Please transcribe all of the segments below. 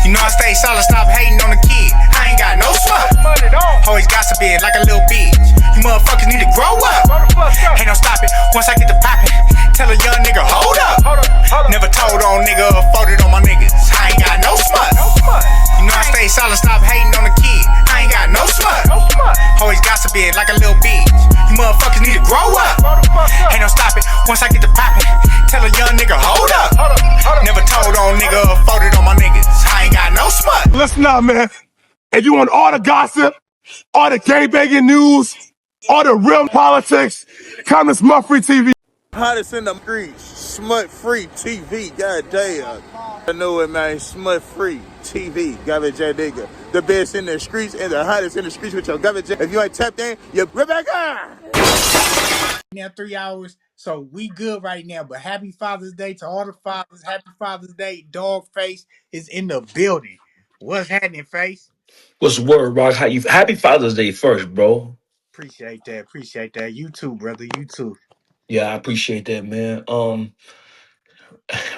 You know I stay solid, stop hating on the kid. I ain't got no smut. Always gossiping like a little bitch. You motherfuckers need to grow up. Ain't no stopping once I get to popping. Tell a young nigga, hold up. Never told on nigga or folded on my niggas. I ain't got no smut. You know I stay solid, stop hating on the kid. I ain't got no smut. Always gossiping like a little bitch. You motherfuckers need to grow up. Ain't no stopping once I get to popping. Tell a young nigga, hold up. Never told on nigga or folded on my niggas. I ain't got no smut. Listen up, man. If you want all the gossip, all the gangbanging news, all the real politics, come to SmutFree TV. Hottest in the streets, SmutFree TV, god damn. I know it, man, SmutFree TV, garbage ass nigga. The best in the streets and the hottest in the streets with your garbage ass. If you ain't tapped in, you're Rebecca! Now 3 hours, so we good right now. But happy Father's Day to all the fathers. Happy Father's Day. Dawgface is in the building. What's happening, Face? What's the word, Rock? How you? Happy Father's Day first, bro. Appreciate that. Appreciate that. You too, brother. You too. Yeah, I appreciate that, man.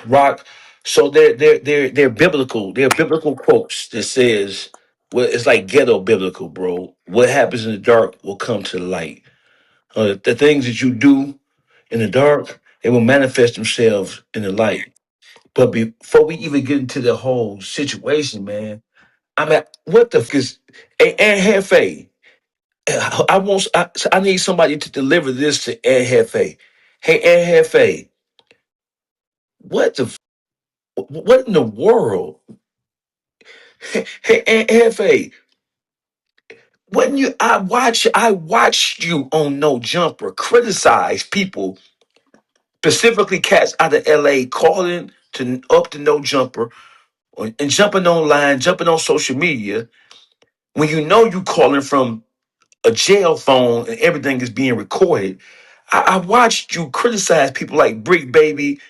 Rock. So they're biblical. They're biblical quotes that says, well, it's like ghetto biblical, bro. What happens in the dark will come to the light. The things that you do in the dark, they will manifest themselves in the light. But before we even get into the whole situation, man, I mean, what the f is? And Jefe, I need somebody to deliver this to Ant Jefe. Hey, Ant Jefe, what in the world? Hey, Ant Jefe, when you I watched you on No Jumper criticize people, specifically cats out of LA calling to up to No Jumper and jumping online, jumping on social media when you know you calling from a jail phone and everything is being recorded. I watched you criticize people like Brick Baby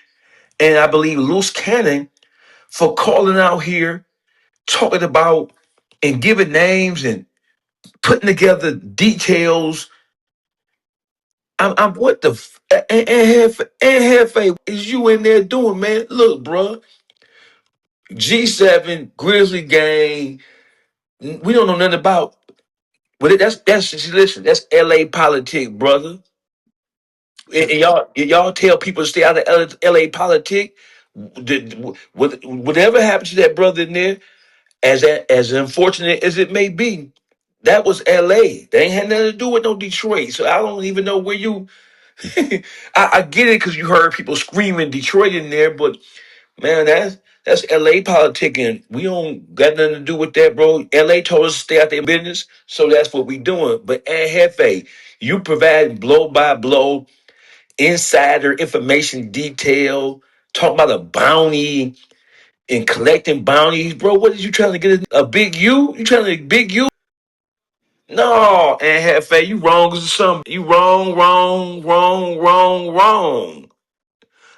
and I believe Loose Cannon for calling out here, talking about and giving names and putting together details. I'm what the and Hefe is you in there doing, man? Look, bro, G7 Grizzly Gang. We don't know nothing about. But that's listen. That's LA politic, brother. And y'all tell people to stay out of LA politic. Whatever happened to that brother in there, as unfortunate as it may be, that was LA. They ain't had nothing to do with no Detroit. So I don't even know where you. I get it because you heard people screaming Detroit in there, but man, that's LA politicking. We don't got nothing to do with that, bro. LA told us to stay out their business, so that's what we doing. But Jefe, you provide blow by blow, insider information detail, talk about a bounty and collecting bounties, bro. What is you trying to get a big U? You trying to big U? No, and Hefe, you wrong as something. You wrong, wrong, wrong, wrong, wrong.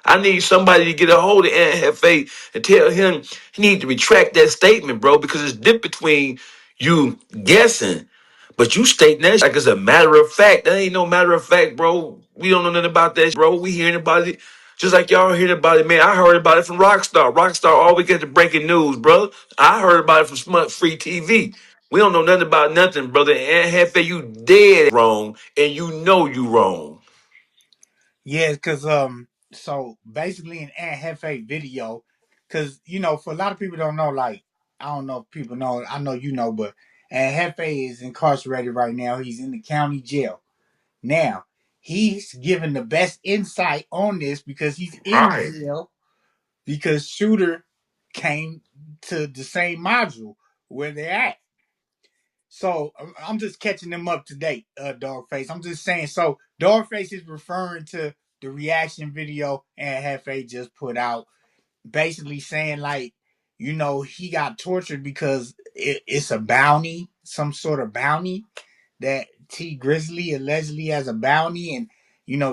I need somebody to get a hold of Ant Hefe and tell him he need to retract that statement, bro, because it's different between you guessing, but you stating that like it's a matter of fact. That ain't no matter of fact, bro. We don't know nothing about that, bro. We hearing about it just like y'all hearing about it, man. I heard about it from Rockstar. Rockstar always get the breaking news, bro. I heard about it from SmutFree TV. We don't know nothing about nothing, brother. And Hefe, you dead wrong, and you know you wrong. Yeah, because so basically in Ant Jefe video, because for a lot of people don't know, like I don't know if people know, I know you know, but Ant Jefe is incarcerated right now. He's in the county jail. Now, he's given the best insight on this because he's in Right. jail because Shooter came to the same module where they're at. So I'm just catching them up to date, Dawgface. I'm just saying. So Dawgface is referring to the reaction video and Hefe just put out, basically saying like, he got tortured because it's a bounty, some sort of bounty that Tee Grizzley allegedly has a bounty, and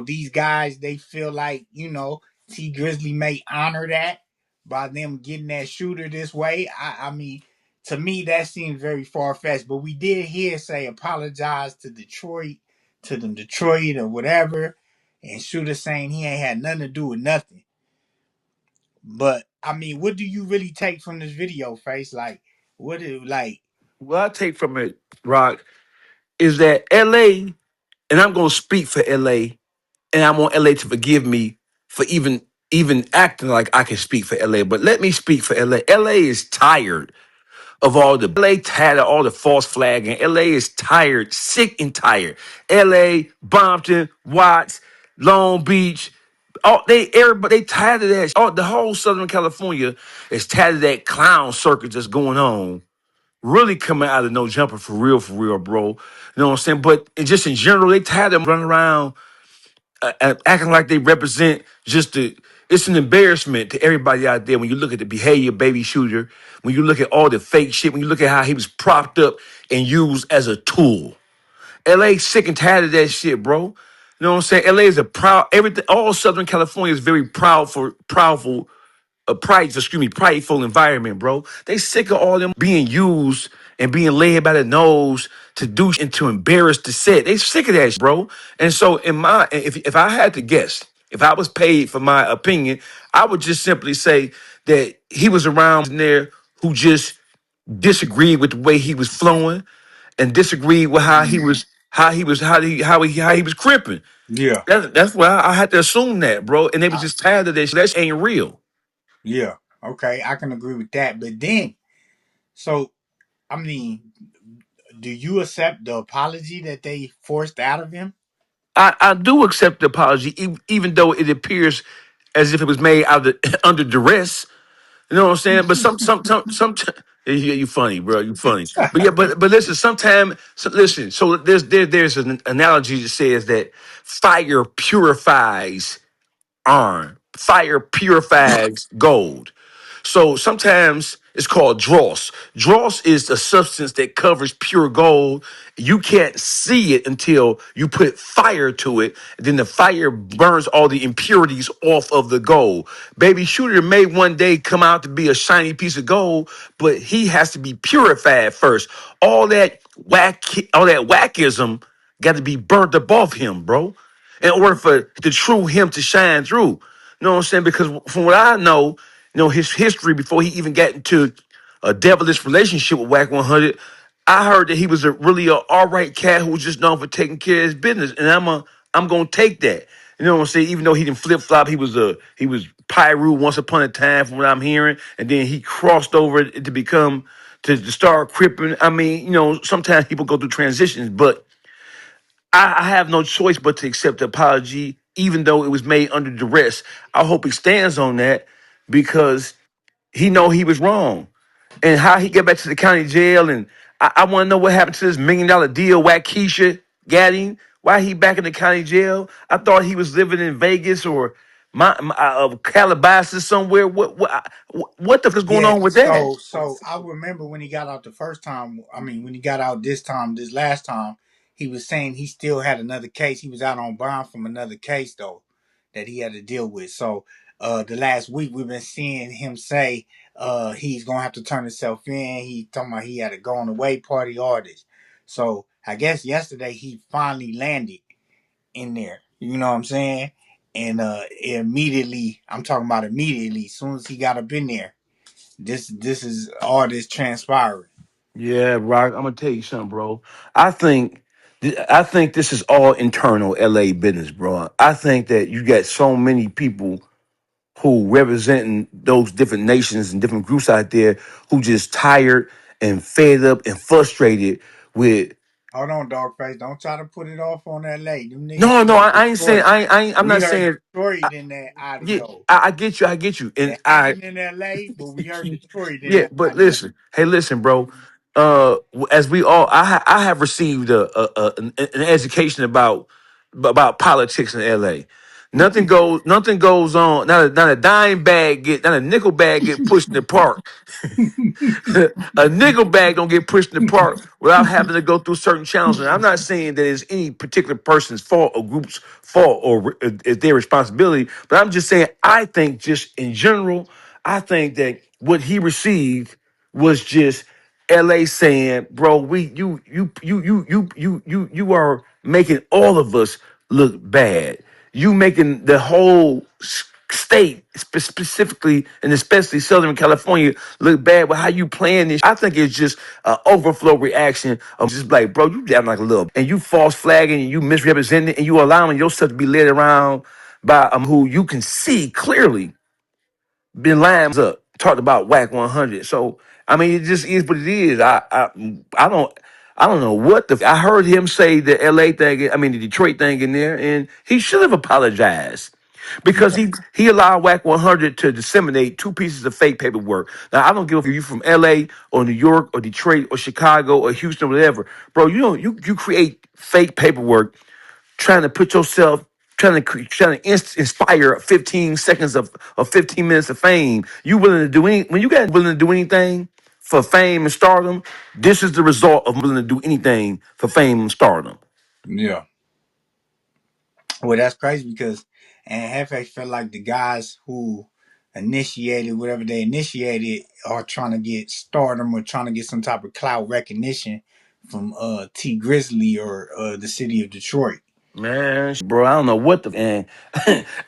these guys they feel like Tee Grizzley may honor that by them getting that shooter this way. I mean, to me that seems very far fetched. But we did hear say apologize to Detroit, to them Detroit or whatever, and shooter saying he ain't had nothing to do with nothing. But I mean, what do you really take from this video, Face? Like, what do like? What I take from it, Rock, is that LA, and I'm gonna speak for LA, and I want LA to forgive me for even acting like I can speak for LA. But let me speak for LA. LA is tired of all the LA tired of all the false flagging. LA is tired, sick and tired. LA, Bompton, Watts, Long Beach. Everybody they tired of that. All the whole Southern California is tired of that clown circus that's going on. Really coming out of no jumper for real, bro. You know what I'm saying? But just in general, they tired of running around acting like they represent just the. It's an embarrassment to everybody out there when you look at the behavior of Baby Shooter, when you look at all the fake shit, when you look at how he was propped up and used as a tool. LA sick and tired of that shit, bro. You know what I'm saying? LA is a proud everything. All Southern California is very proudful prideful environment, bro. They sick of all them being used and being led by the nose to do and to embarrass the set. They sick of that, bro. And so, if I had to guess, if I was paid for my opinion, I would just simply say that he was around there who just disagreed with the way he was flowing and disagreed with how he was crimping. Yeah, That's why I had to assume that, bro. And they was just tired of that. That shit ain't real. yeah. Okay, I can agree with that. But then, so I mean, do you accept the apology that they forced out of him? I do accept the apology, even though it appears as if it was made out of under duress. You know what I'm saying? But some yeah, you funny, bro. You funny. But yeah, but listen. Listen. So there's an analogy that says that fire purifies iron. Fire purifies gold. So sometimes it's called dross. Dross is a substance that covers pure gold. You can't see it until you put fire to it. Then the fire burns all the impurities off of the gold. Baby Shooter may one day come out to be a shiny piece of gold, but he has to be purified first. All that wackism got to be burnt up off him, bro, in order for the true him to shine through. You know what I'm saying? Because from what I know, his history before he even got into a devilish relationship with Whack 100, I heard that he was a all right cat who was just known for taking care of his business, and I'm gonna take that. You know what I'm saying? Even though he didn't flip flop, he was Pyru once upon a time, from what I'm hearing, and then he crossed over to become to start cripping. I mean, sometimes people go through transitions, but I have no choice but to accept the apology, even though it was made under duress. I hope he stands on that because he know he was wrong and how he get back to the county jail. And I want to know what happened to this $1 million deal Waukesha got him. Why he back in the county jail? I thought he was living in Vegas or Calabasas somewhere. What the fuck is going Yeah. on with that? So I remember when he got out the first time. I mean, when he got out this last time, he was saying he still had another case. He was out on bond from another case though that he had to deal with. So the last week we've been seeing him say he's gonna have to turn himself in. He talking about he had a going away party artist. So I guess yesterday he finally landed in there. You know what I'm saying? And immediately, I'm talking about immediately, as soon as he got up in there, this is all this transpiring. Yeah, Rock. I'm gonna tell you something, bro. I think I think this is all internal LA business, bro. I think that you got so many people who representing those different nations and different groups out there who just tired and fed up and frustrated with. Hold on, Dawgface. Don't try to put it off on LA. Them niggas No, no, heard I ain't saying Detroit. I'm We not heard saying. Detroit in that Yeah, audio. I get you, and It I happened in LA, but we heard Detroit in yeah, that but audio. listen, hey, listen, bro. As we all, I have received an education about politics in L.A. Nothing goes on. Not a dime bag not a nickel bag get pushed in the park. A nickel bag don't get pushed in the park without having to go through certain challenges. And I'm not saying that it's any particular person's fault or group's fault or it's their responsibility, but I'm just saying I think just in general, I think that what he received was just LA saying, "Bro, you are making all of us look bad. You making the whole." state, specifically and especially Southern California, look bad with how you playing this. I think it's just an overflow reaction of just like, bro, you damn like a little, and you false flagging and you misrepresenting and you allowing yourself to be led around by who you can see clearly been lines up, talked about whack 100. So I mean, it just is what it is. I don't. I don't know what the. I heard him say the LA thing. I mean, the Detroit thing in there, and he should have apologized because he allowed whack 100 to disseminate two pieces of fake paperwork. Now I don't give a if you from LA or New York or Detroit or Chicago or Houston or whatever, bro. You don't you create fake paperwork trying to put yourself trying to inspire 15 seconds of 15 minutes of fame. You willing to do any when you guys willing to do anything for fame and stardom, this is the result of willing to do anything for fame and stardom. Yeah. Well, that's crazy because and Hefe felt like the guys who initiated whatever they initiated are trying to get stardom or trying to get some type of clout recognition from Tee Grizzley or the city of Detroit. Man, bro, I don't know what the and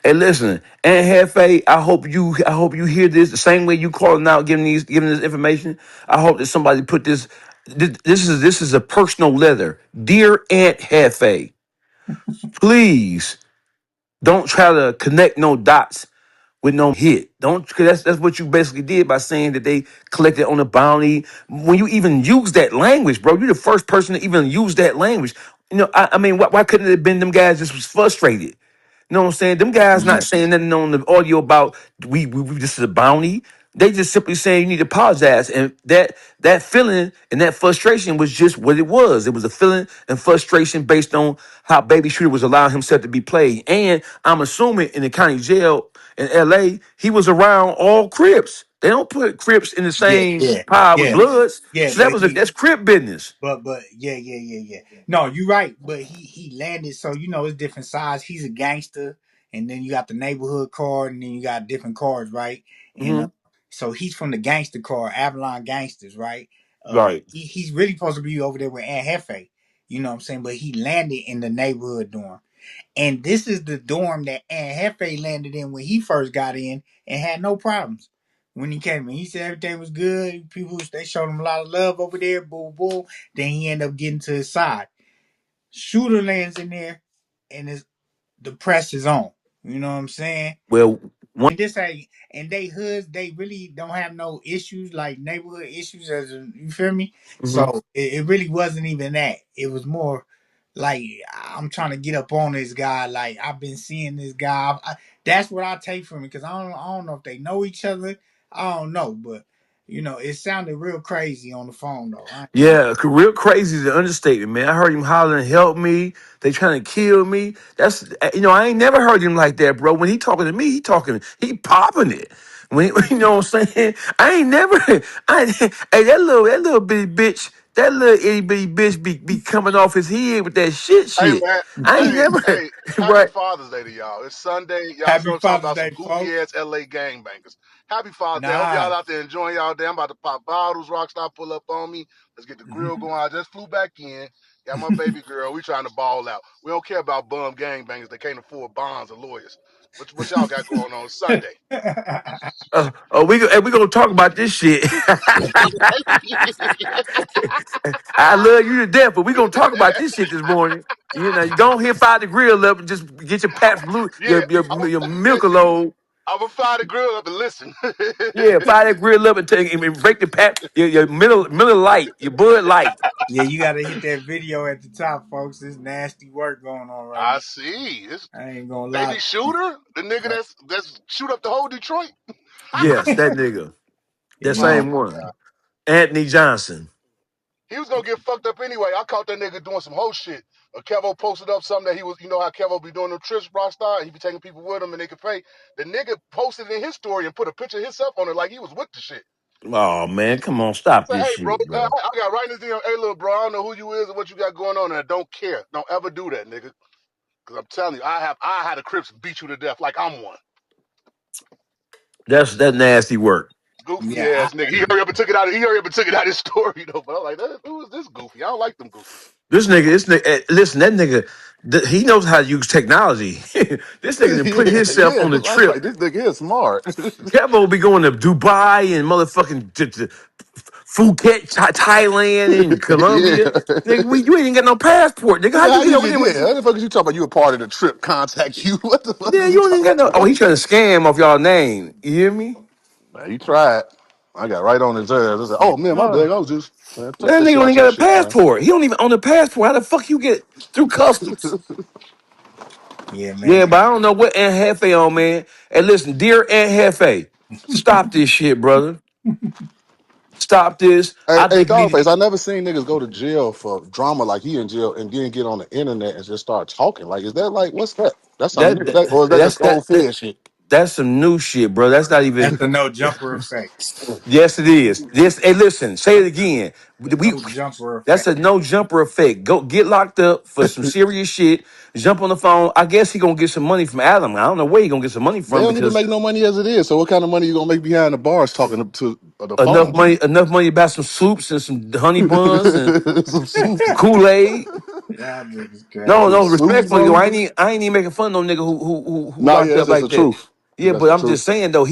hey, listen, and Hefe, I hope you hear this the same way you calling out, giving this information. I hope that somebody put this. This is a personal letter, dear Aunt Hefe. Please don't try to connect no dots with no hit. Don't, cause that's what you basically did by saying that they collected on a bounty. When you even use that language, bro, you're the first person to even use that language. I mean, why couldn't it have been them guys just was frustrated? You know what I'm saying? Them guys not saying nothing on the audio about we this is a bounty. They just simply saying you need to apologize. And that feeling and that frustration was just what it was. It was a feeling and frustration based on how Baby Shooter was allowing himself to be played. And I'm assuming in the county jail in LA, he was around all Crips. They don't put Crips in the Yeah, same yeah, pile with yeah, Bloods. yeah. So But he, that's Crip business. but yeah. No, you're right. But he landed. So it's different sides. He's a gangster, and then you got the neighborhood card, and then you got different cards, right? And Hmm. so he's from the gangster card, Avalon Gangsters, right? Right. He's really supposed to be over there with Aunt Hefe. You know what I'm saying? But he landed in the neighborhood dorm. And this is the dorm that Aunt Hefe landed in when he first got in and had no problems. When he came in, he said everything was good. People they showed him a lot of love over there. Boo boo. Then he ended up getting to his side. Shooter lands in there, and the press is on. You know what I'm saying? Well, one. And this ain't and they hoods they really don't have no issues like neighborhood issues you feel me. Mhm. So it really wasn't even that. It was more like I'm trying to get up on this guy. Like I've been seeing this guy. That's what I take from it because I don't know if they know each other. I don't know, but it sounded real crazy on the phone though. I ain't gonna. Yeah, real crazy is the understatement, man. I heard him hollering, "Help me! They trying to kill me." That's I ain't never heard him like that, bro. When he talking to me, he popping it. When you know what I'm saying, I ain't never. Hey, that little bitty bitch, that little itty bitty bitch be coming off his head with that Hey shit. man, I ain't hey, never hey, happy right. Father's Day to y'all. It's Sunday. Y'all Happy still talking Father's about some Day, goofy folks. ass LA gangbangers. Happy Father's Day. Hope y'all Nah. out there enjoying y'all day. I'm about to pop bottles, Rockstar pull up on me. Let's get the grill going. I just flew back in. Got my baby girl. We trying to ball out. We don't care about bum gangbangers that can't afford bonds or lawyers. What y'all got going on Sunday? We gonna talk about this shit. I love you to death, but we gonna talk about this shit this morning. You go ahead, fire the grill up, and just get your Pabst Blue, Yeah, your milk listen, alone. I'm gonna fire the grill up and listen. Yeah, fire that grill up and take and break the your Miller Light, your Bud Light. Yeah, you gotta hit that video at the top, folks. There's nasty work going on right I now. see. It's I ain't gonna lie Baby to you. Shooter, the nigga that's shoot up the whole Detroit. Yes, that nigga, that Yeah. Oh same my one, god. Anthony Johnson. He was gonna get fucked up anyway. I caught that nigga doing some whole shit. Kevo posted up something that he was, how Kevo be doing them trips, Rockstar. He be taking people with him and they could pay. The nigga posted in his story and put a picture of himself on it like he was with the shit. Oh man, come on, stop Say, this hey, bro, shit, I bro. got right in his DM. Hey, little bro, I don't know who you is or what you got going on, and I don't care. Don't ever do that, nigga. Cause I'm telling you, I had a Crips beat you to death like I'm one. That nasty work. Goofy Yeah. ass nigga. He hurry up and took it out. He hurry up and took it out of his story though. But I'm like, who is this goofy? I don't like them goofies. This nigga, listen, that nigga. He knows how to use technology. This nigga done put Yeah, himself yeah. on the I was like, trip. this nigga is smart. Kevo be going to Dubai and motherfucking Phuket, Thailand, and Colombia. Yeah. Nigga, you ain't even got no passport. Nigga, how Yeah, you how get you over get there there? with? How the fuck is you talking about? You a part of the trip? Contact you? What the fuck Yeah, is you you don't even talking got no. Oh, he about? trying to scam off y'all name. You hear me? Man, you tried. I got right on his ass. I said, "Oh man, my No. bad. I was just man, take That that nigga shit don't out even your got a shit, man." passport. He don't even own a passport. How the fuck you get through customs? Yeah, man. Yeah, but I don't know what Aunt Hefe on, man. And listen, dear Aunt Hefe, stop this shit, brother. Stop this. Hey, I hey, think you need. Dawgface, I never seen niggas go to jail for drama like he in jail and then get on the internet and just start talking. Like, is that like what's that? That's something That, new. that Or is that that's just old that fed shit? that's some new shit, bro. That's not That's even. the no jumper effect. Yes, it is. This. Hey, listen. Say it again. The We. no jumper That's effect. a no jumper effect. Go get locked up for some serious shit. Jump on the phone. I guess he gonna get some money from Adam. I don't know where he gonna get some money They from don't even because make no money as it is. So what kind of money you gonna make behind the bars talking to the enough phone? money. Enough money to buy some soups and some honey buns and Some soup, Kool Aid. Y'all niggas No, crazy. some no, soup, respectfully though, bro. I ain't even making fun of no nigga who Nah, locked yeah, up that's just like the that. truth. Yeah, That's but the I'm truth. just saying though,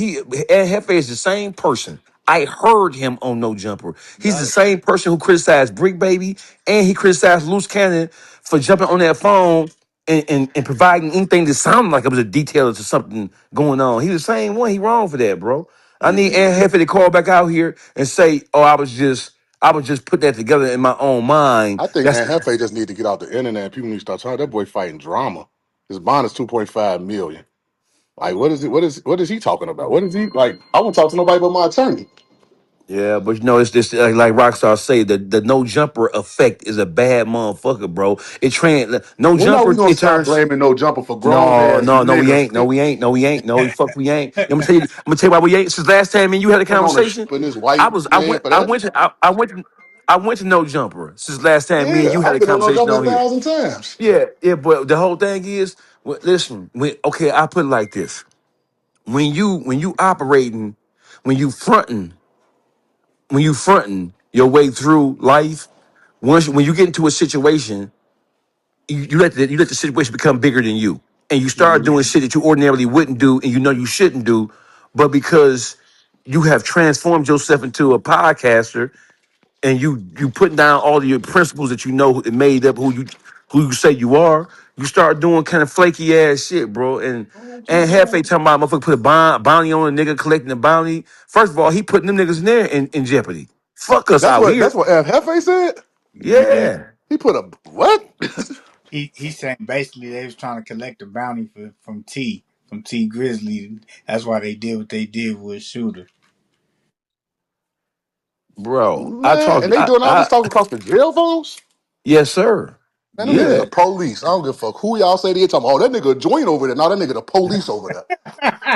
Ed Hefe is the same person. I heard him on No Jumper. He's the Got it. same person who criticized Brick Baby and he criticized Loose Cannon for jumping on that phone and providing anything that sounded like it was a detail to something going on. He the same one. He wrong for that, bro. I need Mm-hmm. Ed Hefe to call back out here and say, "Oh, I was just putting that together in my own mind." I think That's Aunt Hefe just need to get out the internet. And people need to start talking. That boy fighting drama. His bond is 2.5 million. Like, what is it? What is he talking about? What is he like? I won't talk to nobody but my attorney. Yeah, but you know, it's this like Rockstar say the no jumper effect is a bad motherfucker, bro. No When are we jumper. gonna It stop turns blaming no jumper for grown no, ass no, no. We niggas ain't. No, we ain't. No, we ain't. No, fuck, we ain't. I'm gonna tell you why we ain't. Since last time me and you had a putting on conversation, putting this white man for I that? went to, I went to no jumper. Since last time me and Yeah, you had I've a been on no conversation jumper a on here. thousand times. Yeah, yeah. But the whole thing is, listen. Okay, I put it like this: when you operating, when you fronting, when you fronting your way through life. When you get into a situation, you let the situation become bigger than you, and you start Mhm. doing shit that you ordinarily wouldn't do, and you know you shouldn't do, but because you have transformed yourself into a podcaster, and you putting down all of your principles that you know and made up who you say you are, you start doing kind of flaky ass shit, bro. And half a talking about motherfucker put a bounty on a nigga collecting a bounty. First of all, he putting them niggas in there in jeopardy. Fuck us out That's here. what F Hefe said. Yeah. Yeah. He put a what? He's saying basically they was trying to collect a bounty from Tee Grizzley. That's why they did what they did with Shooter. Bro, Man, and they doing all this talking across the jail phones? yes, sir. Man, them niggas Yeah. Yeah. the police. I don't give a fuck who y'all say they talking. Oh, that nigga a joint over there. No, that nigga the police over there.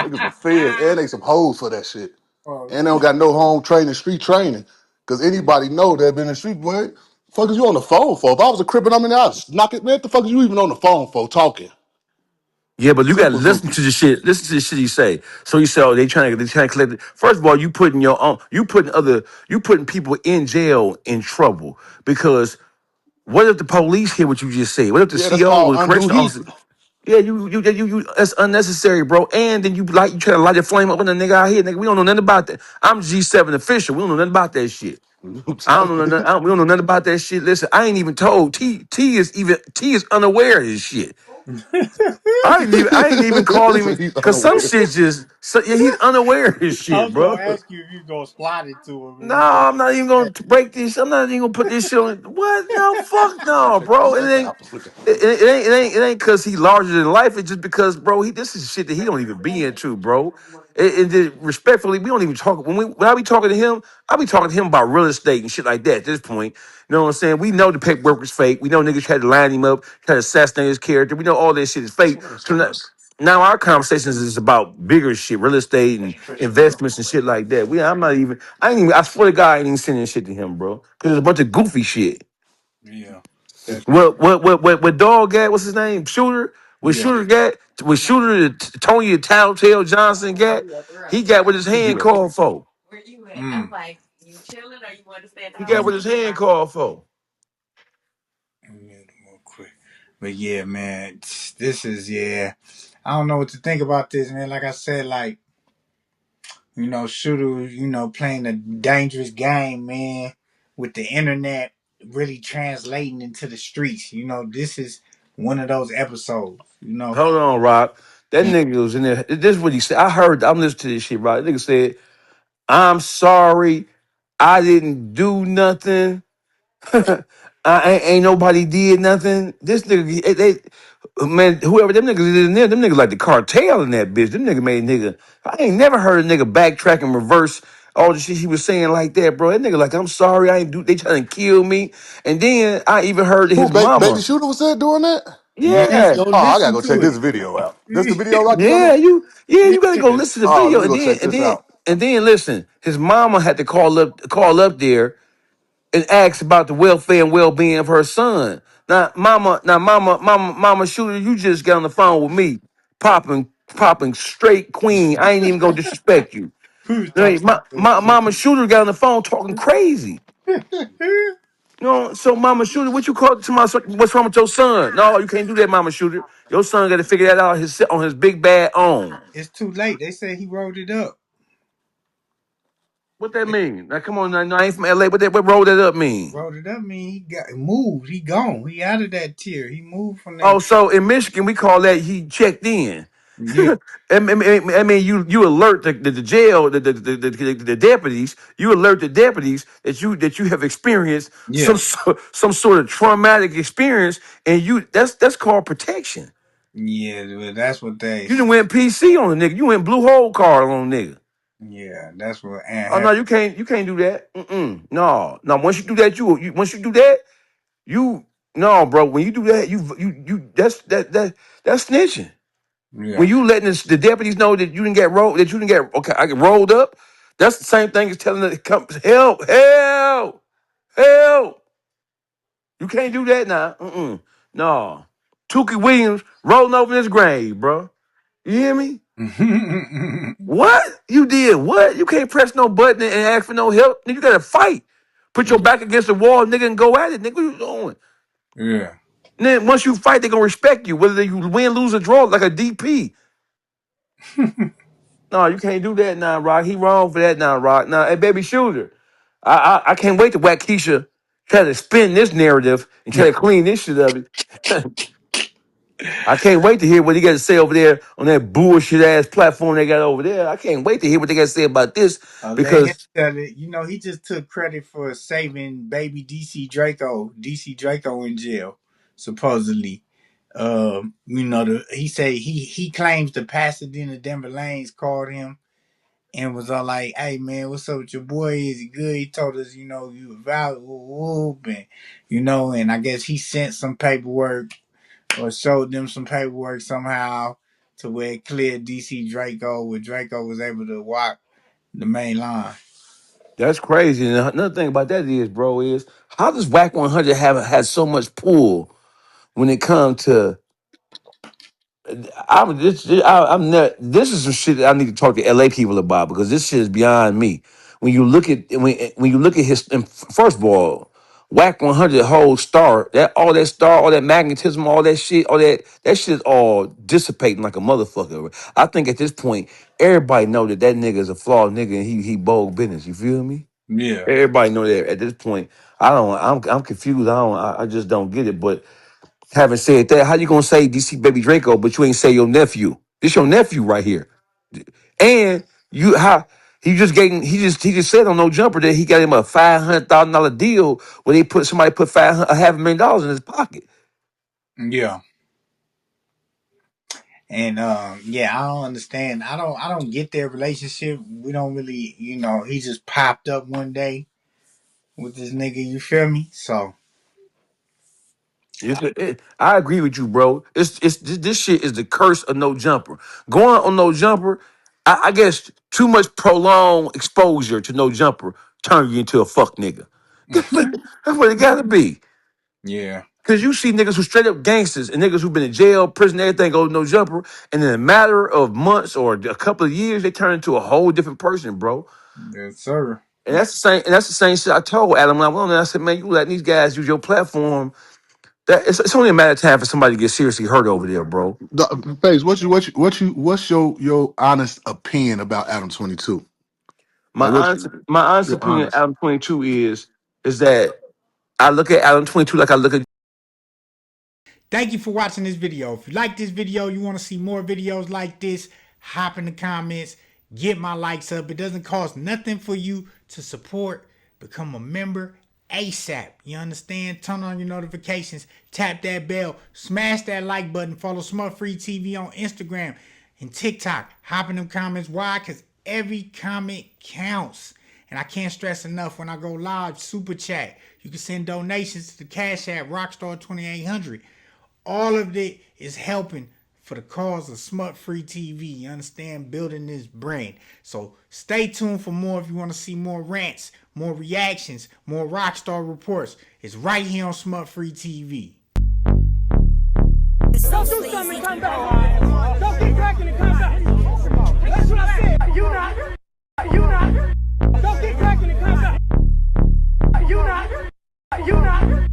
Niggas the feds and they some hoes for that shit. Oh, And they don't got no home training, street training. Cause anybody know that been in the street, boy. Fuck is you on the phone for? If I was a crip and I'm in the house, knock it, man. What the fuck is you even on the phone for talking? Yeah, but you gotta Super listen goofy. to the shit. Listen to the shit he say. So he said, "Oh, they trying to collect it." First of all, you putting people in jail in trouble because what if the police hear what you just said? What if the Yeah, that's CO called or the undue correction heat. officer? Yeah, you that's unnecessary, bro. And then you try to light a flame up in the nigga out here, nigga. We don't know nothing about that. I'm G7 official. We don't know nothing about that shit. I don't know nothing. We don't know nothing about that shit. Listen, I ain't even told. T is unaware of this shit. I ain't even call him He's because some unaware. shit yeah, he's unaware of his I shit, was gonna bro. ask you if you gonna slide it to him, No, and he said, I'm not even gonna break this. I'm not even gonna put this shit on. What? No, fuck no, bro. It ain't. It ain't because he larger than life. It's just because, bro. This is shit that he don't even be into, bro. Respectfully, we don't even talk when I be talking to him. I be talking to him about real estate and shit like that. At this point, you know what I'm saying? We know the paperwork was fake. We know niggas tried to line him up, try to assassinate his character. We know all that shit is fake. So now our conversations is about bigger shit, real estate and investments and shit like that. I'm not even. I ain't even. I swear to God, I ain't even sending shit to him, bro. Because it's a bunch of goofy shit. "Yeah, that, What dog got? What's his name? Shooter. What yeah." Shooter got? What Shooter Tony the Tattletale Johnson got? He got with his hand called for. Mm. He got with his hand called for. Real quick. But yeah, man, this is yeah. I don't know what to think about this, man. Like I said, like Shooter, playing a dangerous game, man, with the internet really translating into the streets. This is one of those episodes. Hold on, Rock. That And nigga was in there. This is what he said. I heard. I'm listening to this shit, Rock. That nigga said, "I'm sorry, I didn't do nothing. ain't nobody did nothing. This nigga, man, whoever them niggas is in there, them niggas like the cartel in that bitch. Them nigga made nigga. I ain't never heard a nigga backtrack and reverse all the shit he was saying like that, bro. That nigga like, I'm sorry, I ain't do. They trying to kill me. And then I even heard that Who his Baby mama. Shooter was said doing that? yes, Yeah, go Oh, I gotta listen go check to this it. video out. This the video Rocky talking yeah, about? you gotta go Yeah. listen to the Oh, let video, me and go then check and this then out. and then listen. His mama had to call up there and asked about the welfare and well-being of her son. Mama Shooter, you just got on the phone with me, popping straight queen. I ain't even gonna disrespect you. Who was Hey, talking about Mama Shooter got on the phone talking crazy. that? So Mama Shooter, what you call to my son? What's wrong with your son? No, you can't do that, Mama Shooter. Your son got to figure that out on his big bad own. It's too late. They say he wrote it up. What that mean? Now come on, now, I ain't from LA. What roll that up mean? Wrote it up. Mean he got moved. He gone. He out of that tier. He moved from that. Oh, so in Michigan we call that he checked in. Yeah. I mean, you alert the jail, the deputies. You alert the deputies that you have experienced Yeah. some sort of traumatic experience, and that's called protection. Yeah. Well, that's what they. You done went PC on a nigga. You went blue hole card on a nigga. Yeah. That's what Oh no, you can't do that. No. Once you do that, once you do that, you no, bro. When you do that, you that's snitching. Yeah. When you letting the deputies know that you didn't get rolled, that you didn't get okay, I get rolled up. That's the same thing as telling them to come help. You can't do that now. No. Tukey Williams rolling over his grave, bro. You hear me? What? You did what? You can't press no button and ask for no help. Nigga, you gotta fight. Put your back against the wall, nigga, and go at it. Nigga, what you doing? yeah. And then once you fight, they gonna respect you, whether you win, lose, or draw, like a DP. No, you can't do that now, Rock. He wrong for that now, Rock. Now, hey, Baby Shooter, I can't wait to whack Keisha try to spin this narrative and try to clean this shit up. I can't wait to hear what he got to say over there on that bullshit ass platform they got over there. I can't wait to hear what they got to say about this Let him because tell it. He just took credit for saving baby DC Draco in jail, supposedly. He said he claims the Pasadena Denver Lanes called him and was all like, "Hey man, what's up with your boy? Is he good?" He told us, you were valid, and and I guess he sent some paperwork or showed them some paperwork somehow to where it cleared DC Draco, where Draco was able to walk the main line. that's crazy. And another thing about that is, bro, is how does Whack 100 has so much pull when it comes to I'm not. This is some shit that I need to talk to LA people about because this shit is beyond me. When you look at his and first of all, Whack 100 whole star all that magnetism, all that shit, that shit is all dissipating like a motherfucker. I think at this point, everybody know that nigga is a flawed nigga and he bold business. You feel me? Yeah. Everybody know that at this point. I'm confused. I just don't get it. But having said that, how you gonna say DC Baby Draco, but you ain't say your nephew? This your nephew right here, and you how he just said on No Jumper that he got him a $500,000 deal where somebody put $500,000 in his pocket. Yeah. And yeah, I don't understand. I don't get their relationship. We don't really, he just popped up one day with this nigga, you feel me? So I agree with you, bro. This shit is the curse of No Jumper. Going on No Jumper, I guess too much prolonged exposure to No Jumper turn you into a fuck nigga. That's what it gotta be. yeah. Cause you see niggas who straight up gangsters and niggas who been in jail, prison, everything go No Jumper, and in a matter of months or a couple of years, they turn into a whole different person, bro. Yes, sir. And that's the same. And that's the same shit I told Adam when I went on there. I said, man, you letting these guys use your platform That it's only a matter of time for somebody to get seriously hurt over there, bro. Face, what's your honest opinion about Adam 22? My Like, honest your opinion of honest? Adam 22 is that I look at Adam 22 like I look at Thank you for watching this video. If you like this video, you want to see more videos like this, hop in the comments, get my likes up. It doesn't cost nothing for you to support. Become a member ASAP. You understand? Turn on your notifications, tap that bell, smash that like button, follow SmutFree TV on Instagram and TikTok. Hop in them comments. Why? Because every comment counts. And I can't stress enough, when I go live, super chat. You can send donations to the Cash App, Rockstar2800. All of it is helping for the cause of SmutFree TV. You understand? Building this brand. So stay tuned for more if you want to see more rants, more reactions, more Rockstar reports. It's right here on SmutFree TV. Don't do something and come back. Don't get cracking and come back. That's what I said. You not. Don't get cracking and come back. You not.